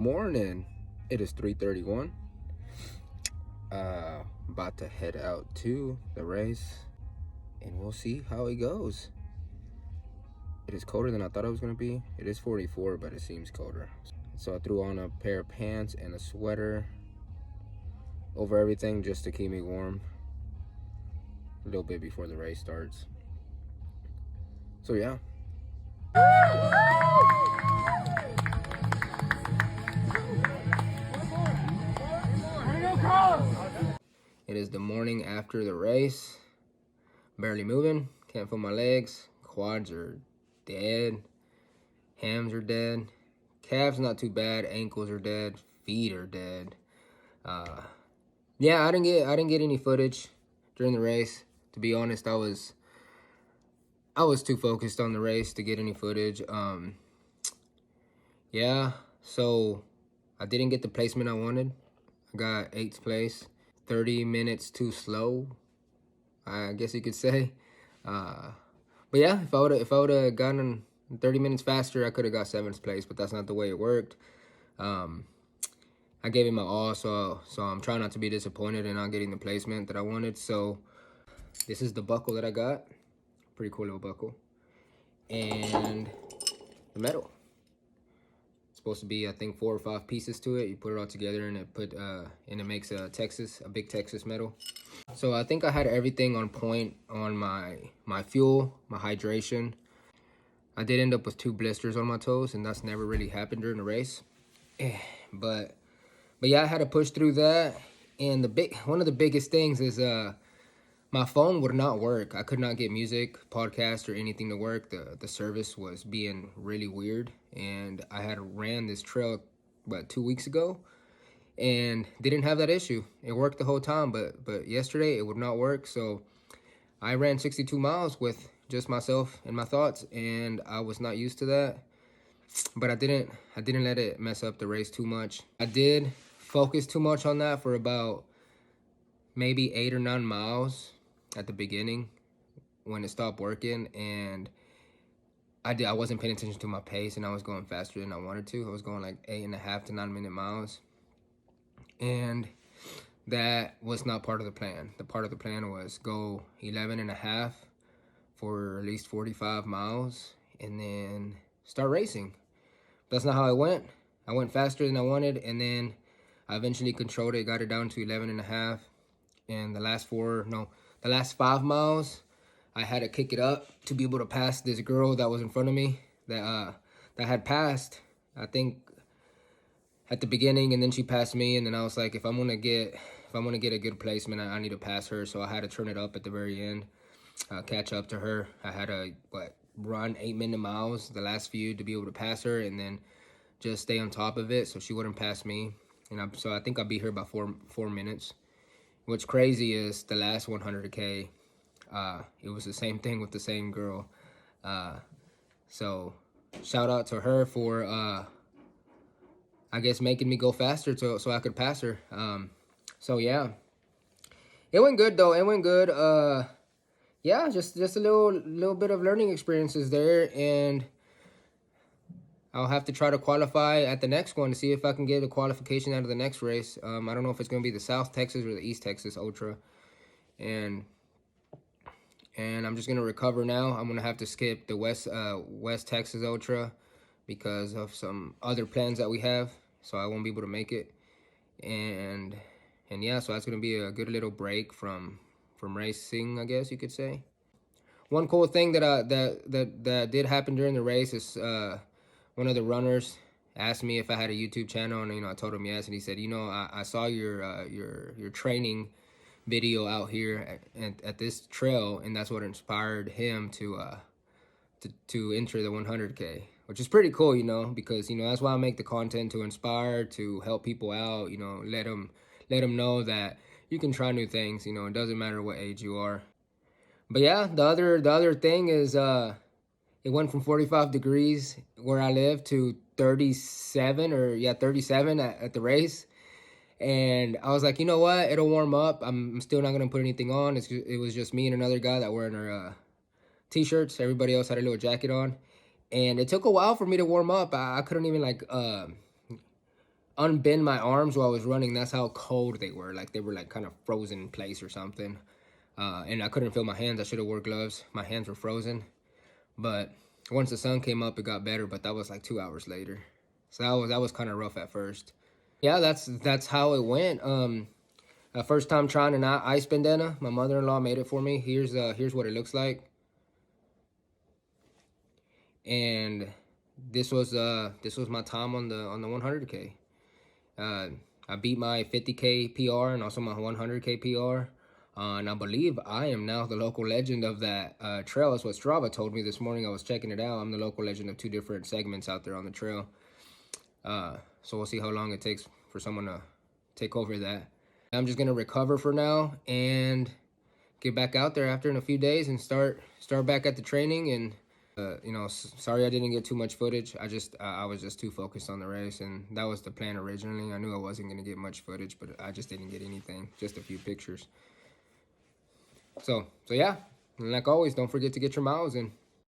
Morning. It is 3:31. About to head out to the race, and we'll see how it goes. It is colder than I thought it was gonna be. It is 44, but it seems colder. So I threw on a pair of pants and a sweater over everything just to keep me warm a little bit before the race starts. So yeah. It is the morning after the race. Barely moving, can't feel my legs. Quads are dead. Hams are dead. Calves not too bad. Ankles are dead. Feet are dead. Yeah, I didn't get any footage during the race. To be honest, I was too focused on the race to get any footage. Yeah, so I didn't get the placement I wanted. I got 8th place, 30 minutes too slow, I guess you could say. But yeah, if I would have gotten 30 minutes faster, I could have got 7th place, but that's not the way it worked. I gave it my all, so I'm trying not to be disappointed in not getting the placement that I wanted. So this is the buckle that I got. Pretty cool little buckle. And the medal. It's supposed to be, I think, 4 or 5 pieces to it. You put it all together and it makes a big Texas medal. So I think I had everything on point on my fuel, my hydration. I did end up with 2 blisters on my toes, and that's never really happened during the race. But yeah, I had to push through that. And one of the biggest things is my phone would not work. I could not get music, podcast, or anything to work. The service was being really weird, and I had ran this trail 2 weeks ago and didn't have that issue. It worked the whole time, but yesterday it would not work. So I ran 62 miles with just myself and my thoughts, and I was not used to that. But I didn't let it mess up the race too much. I did focus too much on that for about maybe 8 or 9 miles at the beginning when it stopped working, and I wasn't paying attention to my pace, and I was going faster than I wanted to. I was going like 8.5 to 9 minute miles, and that was not part of the plan. The part of the plan was go 11.5 for at least 45 miles and then start racing. That's not how I went. I went faster than I wanted, and then I eventually controlled it, got it down to 11.5. And the last 5 miles, I had to kick it up to be able to pass this girl that was in front of me that had passed, I think, at the beginning, and then she passed me, and then I was like, if I'm gonna get a good placement, I need to pass her. So I had to turn it up at the very end, catch up to her. I had to run 8-minute miles the last few to be able to pass her, and then just stay on top of it so she wouldn't pass me. And so I think I beat her by 4 minutes. What's crazy is the last 100K, it was the same thing with the same girl. So shout out to her for, I guess, making me go faster so I could pass her. So yeah, it went good though. It went good. Yeah, just a little bit of learning experiences there, and I'll have to try to qualify at the next one to see if I can get a qualification out of the next race. I don't know if it's going to be the South Texas or the East Texas Ultra. And I'm just going to recover now. I'm going to have to skip the West Texas Ultra because of some other plans that we have. So I won't be able to make it. And yeah, so that's going to be a good little break from racing, I guess you could say. One cool thing that did happen during the race is one of the runners asked me if I had a YouTube channel, and I told him yes, and he said, I saw your training video out here at this trail, and that's what inspired him to enter the 100K, which is pretty cool, because that's why I make the content, to inspire, to help people out, let them know that you can try new things. It doesn't matter what age you are. But yeah, the other thing is it went from 45 degrees where I live to 37 at the race. And I was like, you know what? It'll warm up. I'm still not going to put anything on. It was just me and another guy that were in our T-shirts. Everybody else had a little jacket on. And it took a while for me to warm up. I couldn't even unbend my arms while I was running. That's how cold they were. Like they were like kind of frozen in place or something. And I couldn't feel my hands. I should have wore gloves. My hands were frozen. But once the sun came up, it got better. But that was like 2 hours later. So that was kind of rough at first. Yeah, that's how it went. First time trying an ice bandana. My mother-in-law made it for me. Here's what it looks like. And this was my time on the 100K. I beat my 50K PR and also my 100K PR. And I believe I am now the local legend of that trail. That's what Strava told me this morning. I was checking it out. I'm the local legend of 2 different segments out there on the trail. So we'll see how long it takes for someone to take over that. I'm just gonna recover for now and get back out there after in a few days and start back at the training. And you know, sorry I didn't get too much footage. I was just too focused on the race, and that was the plan originally. I knew I wasn't gonna get much footage, but I just didn't get anything, just a few pictures. So yeah, and like always, don't forget to get your miles in.